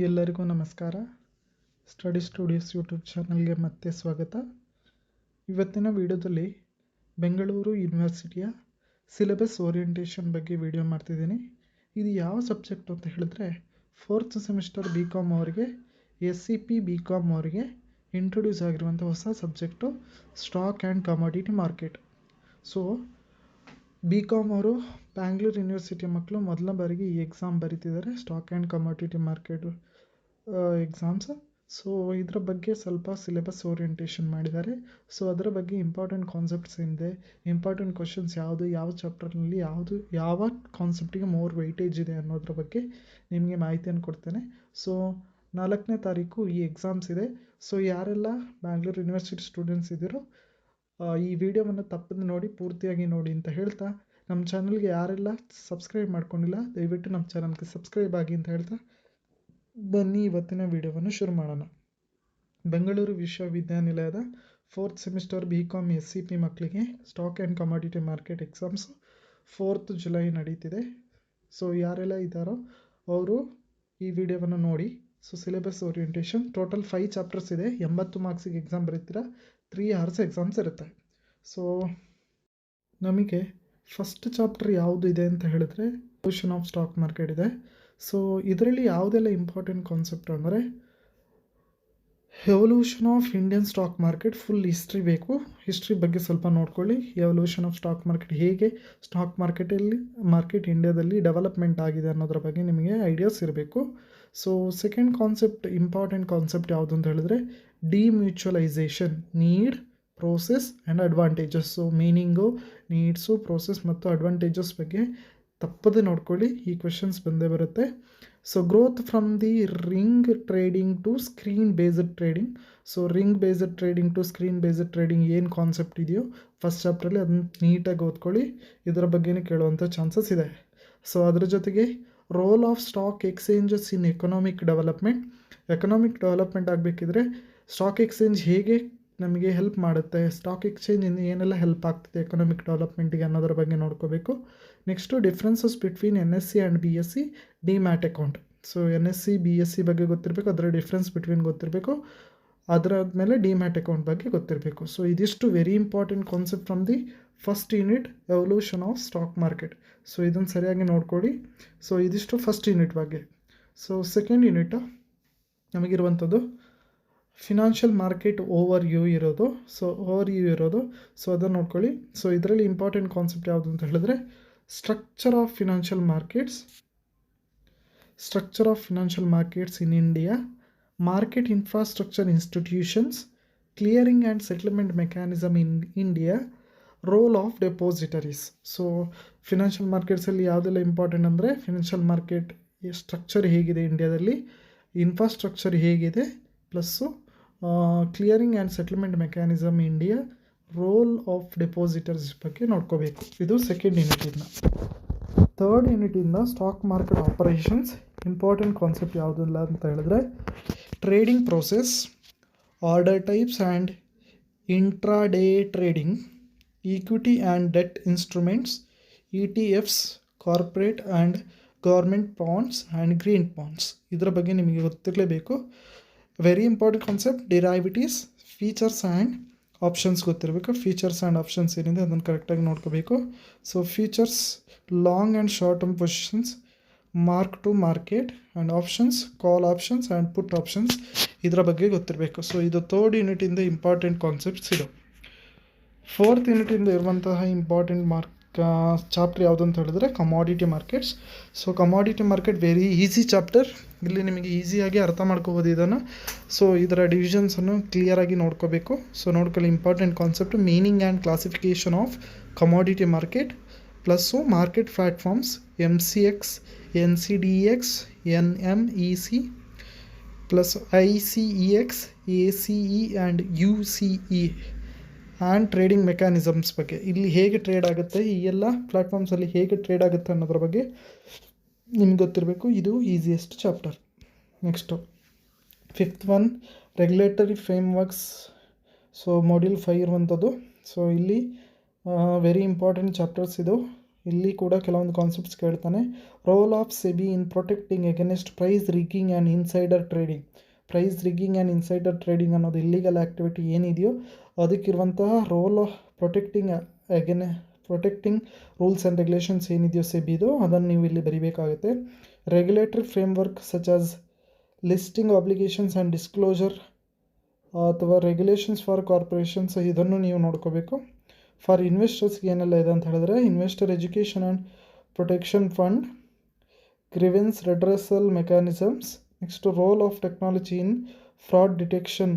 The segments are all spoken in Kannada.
ಎಲ್ಲರಿಗೂ ನಮಸ್ಕಾರ. ಸ್ಟಡಿ ಸ್ಟುಡಿಯೋಸ್ ಯೂಟ್ಯೂಬ್ ಚಾನಲ್ಗೆ ಮತ್ತೆ ಸ್ವಾಗತ. ಇವತ್ತಿನ ವಿಡಿಯೋದಲ್ಲಿ ಬೆಂಗಳೂರು ಯೂನಿವರ್ಸಿಟಿಯ ಸಿಲೆಬಸ್ ಓರಿಯೆಂಟೇಷನ್ ಬಗ್ಗೆ ವಿಡಿಯೋ ಮಾಡ್ತಿದ್ದೀನಿ. ಇದು ಯಾವ ಸಬ್ಜೆಕ್ಟ್ ಅಂತ ಹೇಳಿದ್ರೆ 4th ಸೆಮಿಸ್ಟರ್ BCom ಅವರಿಗೆ SCP BCom ಅವರಿಗೆ ಇಂಟ್ರೊಡ್ಯೂಸ್ ಆಗಿರುವಂಥ ಹೊಸ subject stock and commodity market. So BCom ಅವರು ಬ್ಯಾಂಗ್ಳೂರು ಯೂನಿವರ್ಸಿಟಿ ಮಕ್ಕಳು ಮೊದಲ ಬಾರಿಗೆ ಈ ಎಕ್ಸಾಮ್ ಬರೀತಿದ್ದಾರೆ, stock and commodity market exams. So ಇದರ ಬಗ್ಗೆ ಸ್ವಲ್ಪ ಸಿಲೆಬಸ್ ಓರಿಯೆಂಟೇಷನ್ ಮಾಡಿದ್ದಾರೆ. ಸೊ ಅದರ ಬಗ್ಗೆ ಇಂಪಾರ್ಟೆಂಟ್ ಕಾನ್ಸೆಪ್ಟ್ಸ್ ಏನಿದೆ, ಇಂಪಾರ್ಟೆಂಟ್ ಕ್ವಶನ್ಸ್ ಯಾವುದು, ಯಾವ ಚಾಪ್ಟರ್ನಲ್ಲಿ ಯಾವ ಕಾನ್ಸೆಪ್ಟಿಗೆ ಮೋರ್ ವೆಯ್ಟೇಜ್ ಇದೆ ಅನ್ನೋದ್ರ ಬಗ್ಗೆ ನಿಮಗೆ ಮಾಹಿತಿಯನ್ನು ಕೊಡ್ತೇನೆ. ಸೊ 4ನೇ ತಾರೀಕು ಈ ಎಕ್ಸಾಮ್ಸ್ ಇದೆ. ಸೊ ಯಾರೆಲ್ಲ ಬ್ಯಾಂಗ್ಳೂರು ಯೂನಿವರ್ಸಿಟಿ ಸ್ಟೂಡೆಂಟ್ಸ್ ಇದ್ದೀರೋ ಈ ವಿಡಿಯೋವನ್ನು ತಪ್ಪದೆ ನೋಡಿ, ಪೂರ್ತಿಯಾಗಿ ನೋಡಿ ಅಂತ ಹೇಳ್ತಾ, ನಮ್ಮ ಚಾನಲ್ಗೆ ಯಾರೆಲ್ಲ ಸಬ್ಸ್ಕ್ರೈಬ್ ಮಾಡ್ಕೊಂಡಿಲ್ಲ ದಯವಿಟ್ಟು ನಮ್ಮ ಚಾನಲ್ಗೆ ಸಬ್ಸ್ಕ್ರೈಬ್ ಆಗಿ ಅಂತ ಹೇಳ್ತಾ ಬನ್ನಿ ಇವತ್ತಿನ ವಿಡಿಯೋವನ್ನು ಶುರು ಮಾಡೋಣ. ಬೆಂಗಳೂರು ವಿಶ್ವವಿದ್ಯಾನಿಲಯದ 4th ಸೆಮಿಸ್ಟರ್ BCom SCP ಮಕ್ಕಳಿಗೆ stock and commodity market exams 4th July ನಡೀತಿದೆ. ಸೊ ಯಾರೆಲ್ಲ ಇದ್ದಾರೋ ಅವರು ಈ ವಿಡಿಯೋವನ್ನು ನೋಡಿ. So syllabus orientation total 5 chapters ಇದೆ. 80 ಮಾರ್ಕ್ಸಿಗೆ ಎಕ್ಸಾಮ್ ಬರೀತೀರಾ, 3 hours ಎಕ್ಸಾಮ್ಸ್ ಇರುತ್ತೆ. ಸೊ ನಮಗೆ ಫಸ್ಟ್ ಚಾಪ್ಟರ್ ಯಾವುದು ಇದೆ ಅಂತ ಹೇಳಿದ್ರೆ ಎವಲ್ಯೂಷನ್ ಆಫ್ ಸ್ಟಾಕ್ ಮಾರ್ಕೆಟ್ ಇದೆ. ಸೊ ಇದರಲ್ಲಿ ಯಾವುದೆಲ್ಲ ಇಂಪಾರ್ಟೆಂಟ್ ಕಾನ್ಸೆಪ್ಟ್ ಅಂದರೆ evolution of Indian stock market, full history ಬೇಕು. ಹಿಸ್ಟ್ರಿ ಬಗ್ಗೆ ಸ್ವಲ್ಪ ನೋಡ್ಕೊಳ್ಳಿ. ಎವಲ್ಯೂಷನ್ ಆಫ್ ಸ್ಟಾಕ್ ಮಾರ್ಕೆಟ್, ಹೇಗೆ ಸ್ಟಾಕ್ ಮಾರ್ಕೆಟ್ ಇಂಡಿಯಾದಲ್ಲಿ ಡೆವಲಪ್ಮೆಂಟ್ ಆಗಿದೆ ಅನ್ನೋದ್ರ ಬಗ್ಗೆ ನಿಮಗೆ ಐಡಿಯಾಸ್ ಇರಬೇಕು. So second concept, important concept ಯಾವುದು ಅಂತ ಹೇಳಿದ್ರೆ demutualisation, need, process and advantages. So meaning, needs, process ಮತ್ತು ಅಡ್ವಾಂಟೇಜಸ್ ಬಗ್ಗೆ ತಪ್ಪದೆ ನೋಡ್ಕೊಳ್ಳಿ, ಈ ಕ್ವೆಶನ್ಸ್ ಬಂದೇ ಬರುತ್ತೆ. So growth from the ring trading to screen based trading. So ring based trading to screen based trading ಏನು ಕಾನ್ಸೆಪ್ಟ್ ಇದೆಯೋ ಫಸ್ಟ್ ಚಾಪ್ಟ್ರಲ್ಲಿ ಅದನ್ನು ನೀಟಾಗಿ ಓದ್ಕೊಳ್ಳಿ, ಇದರ ಬಗ್ಗೆನೇ ಕೇಳುವಂಥ ಚಾನ್ಸಸ್ ಇದೆ. ಸೊ ಅದ್ರ ಜೊತೆಗೆ role of stock exchanges in economic development ಆಗಬೇಕಿದ್ರೆ ಸ್ಟಾಕ್ ಎಕ್ಸ್ಚೇಂಜ್ ಹೇಗೆ ನಮಗೆ ಹೆಲ್ಪ್ ಮಾಡುತ್ತೆ, ಸ್ಟಾಕ್ ಎಕ್ಸ್ಚೇಂಜಿಂದ ಏನೆಲ್ಲ ಹೆಲ್ಪ್ ಆಗ್ತಿದೆ ಎಕನಾಮಿಕ್ ಡೆವಲಪ್ಮೆಂಟಿಗೆ ಅನ್ನೋದ್ರ ಬಗ್ಗೆ ನೋಡ್ಕೋಬೇಕು. Next differences between NSC and BSc demat account. So NSC BSc ಬಗ್ಗೆ ಗೊತ್ತಿರಬೇಕು, ಅದರ ಡಿಫ್ರೆನ್ಸ್ ಬಿಟ್ವೀನ್ ಗೊತ್ತಿರಬೇಕು, ಅದರಾದಮೇಲೆ ಡಿಮ್ಯಾಟ್ ಅಕೌಂಟ್ ಬಗ್ಗೆ ಗೊತ್ತಿರಬೇಕು. ಸೊ ಇದಿಷ್ಟು very important concept from the first unit evolution of stock market. So ಇದನ್ನು ಸರಿಯಾಗಿ ನೋಡ್ಕೊಳ್ಳಿ. ಸೊ ಇದಿಷ್ಟು ಫಸ್ಟ್ ಯೂನಿಟ್ ಬಗ್ಗೆ. ಸೊ ಸೆಕೆಂಡ್ ಯೂನಿಟ್ ನಮಗಿರುವಂಥದ್ದು ಫಿನಾನ್ಷಿಯಲ್ ಮಾರ್ಕೆಟ್ ಓವರ್ ವ್ಯೂ ಇರೋದು. ಸೊ ಅದನ್ನು ನೋಡ್ಕೊಳ್ಳಿ. ಸೊ ಇದರಲ್ಲಿ ಇಂಪಾರ್ಟೆಂಟ್ ಕಾನ್ಸೆಪ್ಟ್ ಯಾವುದು ಅಂತ ಹೇಳಿದ್ರೆ structure of financial markets in India, market infrastructure institutions, clearing and settlement mechanism in India, role of depositories. So financial ಮಾರ್ಕೆಟ್ಸಲ್ಲಿ ಯಾವುದೆಲ್ಲ ಇಂಪಾರ್ಟೆಂಟ್ ಅಂದರೆ ಫಿನಾನ್ಷಿಯಲ್ ಮಾರ್ಕೆಟ್ ಸ್ಟ್ರಕ್ಚರ್ ಹೇಗಿದೆ ಇಂಡಿಯಾದಲ್ಲಿ, ಇನ್ಫ್ರಾಸ್ಟ್ರಕ್ಚರ್ ಹೇಗಿದೆ, plus clearing and settlement mechanism India, role of depositors ಬಗ್ಗೆ ನೋಡ್ಕೋಬೇಕು. ಇದು ಸೆಕೆಂಡ್ ಯೂನಿಟಿಂದ. ಥರ್ಡ್ ಯೂನಿಟಿಂದ stock market operations, important concept ಯಾವುದಿಲ್ಲ ಅಂತ ಹೇಳಿದ್ರೆ trading process, order types and intraday trading, equity and debt instruments, ETFs, corporate and government bonds and green bonds. ಇದರ ಬಗ್ಗೆ ನಿಮಗೆ ಗೊತ್ತಿರಲೇಬೇಕು. Very important concept derivatives, futures and options ಗೊತ್ತಿರಬೇಕು. ಫೀಚರ್ಸ್ ಆ್ಯಂಡ್ ಆಪ್ಷನ್ಸ್ ಏನಿದೆ ಅದನ್ನು ಕರೆಕ್ಟಾಗಿ ನೋಡ್ಕೋಬೇಕು. So futures long and short term positions, mark to market and options, call options and put options, ಇದರ ಬಗ್ಗೆ ಗೊತ್ತಿರಬೇಕು. ಸೊ ಇದು ಥರ್ಡ್ ಯೂನಿಟಿಂದ ಇಂಪಾರ್ಟೆಂಟ್ ಕಾನ್ಸೆಪ್ಟ್ಸ್ ಇದು. ಫೋರ್ತ್ ಯೂನಿಟಿಂದ ಇರುವಂತಹ ಇಂಪಾರ್ಟೆಂಟ್ ಚಾಪ್ಟರ್ ಯಾವುದು ಅಂತ ಹೇಳಿದ್ರೆ commodity markets. So commodity market very easy chapter, ಇಲ್ಲಿ ನಿಮಗೆ ಈಸಿಯಾಗಿ ಅರ್ಥ ಮಾಡ್ಕೋಬೋದು ಇದನ್ನು. ಸೊ ಇದರ ಡಿವಿಷನ್ಸನ್ನು ಕ್ಲಿಯರಾಗಿ ನೋಡ್ಕೋಬೇಕು. ಸೊ ನೋಡ್ಕೊಳ್ಳಿ, important concept meaning and classification of commodity market, plus market platforms MCX, NCDEX, NMEC, plus ICEX, ACE and UCE and trading mechanisms ಬಗ್ಗೆ, ಇಲ್ಲಿ ಹೇಗೆ ಟ್ರೇಡ್ ಆಗುತ್ತೆ, ಈ ಎಲ್ಲ ಪ್ಲ್ಯಾಟ್ಫಾರ್ಮ್ಸಲ್ಲಿ ಹೇಗೆ ಟ್ರೇಡ್ ಆಗುತ್ತೆ ಅನ್ನೋದ್ರ ಬಗ್ಗೆ ನಿಮ್ಗೆ ಗೊತ್ತಿರಬೇಕು. ಇದು easiest chapter. Next fifth one regulatory frameworks. So module 5 ಇರುವಂಥದ್ದು. ಸೊ ಇಲ್ಲಿ ವೆರಿ ಇಂಪಾರ್ಟೆಂಟ್ ಚಾಪ್ಟರ್ಸ್ ಇದು. ಇಲ್ಲಿ ಕೂಡ ಕೆಲವೊಂದು ಕಾನ್ಸೆಪ್ಟ್ಸ್ ಕೇಳ್ತಾನೆ. Role of SEBI in protecting against price rigging and insider trading. Price rigging and insider trading ಅನ್ನೋದು ಇಲ್ಲಿಗಲ್ ಆ್ಯಕ್ಟಿವಿಟಿ ಏನಿದೆಯೋ ಅದಕ್ಕಿರುವಂತಹ role of protecting rules and regulations ಏನಿದೆಯೋ ಸೆಬಿದು ಅದನ್ನು ನೀವು ಇಲ್ಲಿ ಬರೀಬೇಕಾಗುತ್ತೆ. Regulatory framework such as listing obligations and disclosure ಅಥವಾ ರೆಗ್ಯುಲೇಷನ್ಸ್ ಫಾರ್ ಕಾರ್ಪೊರೇಷನ್ಸ್ ಇದನ್ನು ನೀವು ನೋಡ್ಕೋಬೇಕು. ಫಾರ್ ಇನ್ವೆಸ್ಟರ್ಸ್ಗೆ ಏನೆಲ್ಲ ಇದೆ ಅಂತ ಹೇಳಿದ್ರೆ investor education and protection fund, grievance redressal mechanisms, next role of technology in fraud detection,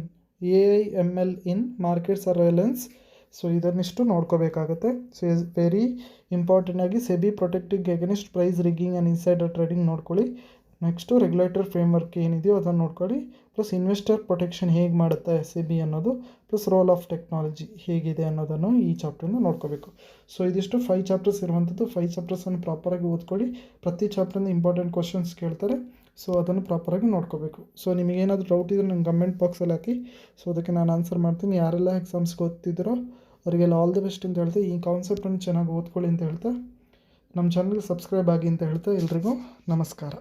AIML in market surveillance. So ಇದನ್ನಿಷ್ಟು ನೋಡ್ಕೋಬೇಕಾಗುತ್ತೆ. ಸೊ ವೆರಿ ಇಂಪಾರ್ಟೆಂಟ್ ಆಗಿ SEBI protecting against price rigging and insider trading ನೋಡ್ಕೊಳ್ಳಿ. ನೆಕ್ಸ್ಟು ರೆಗ್ಯುಲೇಟರಿ ಫ್ರೇಮ್ವರ್ಕ್ ಏನಿದೆಯೋ ಅದನ್ನು ನೋಡ್ಕೊಳ್ಳಿ, ಪ್ಲಸ್ ಇನ್ವೆಸ್ಟರ್ ಪ್ರೊಟೆಕ್ಷನ್ ಹೇಗೆ ಮಾಡುತ್ತೆ ಸೆಬಿ ಅನ್ನೋದು, ಪ್ಲಸ್ ರೋಲ್ ಆಫ್ ಟೆಕ್ನಾಲಜಿ ಹೇಗಿದೆ ಅನ್ನೋದನ್ನು ಈ ಚಾಪ್ಟರ್ನ ನೋಡ್ಕೋಬೇಕು. ಸೊ ಇದಿಷ್ಟು 5 ಚಾಪ್ಟರ್ಸ್ ಇರುವಂಥದ್ದು. 5 ಚಾಪ್ಟರ್ಸನ್ನು ಪ್ರಾಪರಾಗಿ ಓದ್ಕೊಳ್ಳಿ. ಪ್ರತಿ ಚಾಪ್ಟರಿಂದ ಇಂಪಾರ್ಟೆಂಟ್ ಕ್ವಶನ್ಸ್ ಕೇಳ್ತಾರೆ. ಸೊ ಅದನ್ನು ಪ್ರಾಪರಾಗಿ ನೋಡ್ಕೋಬೇಕು. ಸೊ ನಿಮಗೇನಾದರೂ ಡೌಟ್ ಇದ್ದರೆ ನಂಗೆ ಕಮೆಂಟ್ ಬಾಕ್ಸಲ್ಲಿ ಹಾಕಿ, ಸೊ ಅದಕ್ಕೆ ನಾನು ಆನ್ಸರ್ ಮಾಡ್ತೀನಿ. ಯಾರೆಲ್ಲ ಎಕ್ಸಾಮ್ಸ್ಗೆ ಓದ್ತಿದ್ದೀರೋ ಅವರಿಗೆಲ್ಲ ಆಲ್ ದಿ ಬೆಸ್ಟ್ ಅಂತ ಹೇಳ್ತಾ, ಈ ಕಾನ್ಸೆಪ್ಟನ್ನು ಚೆನ್ನಾಗಿ ಓದ್ಕೊಳ್ಳಿ ಅಂತ ಹೇಳ್ತಾ, ನಮ್ಮ ಚಾನಲ್ಗೆ ಸಬ್ಸ್ಕ್ರೈಬ್ ಆಗಿ ಅಂತ ಹೇಳ್ತಾ ಎಲ್ರಿಗೂ ನಮಸ್ಕಾರ.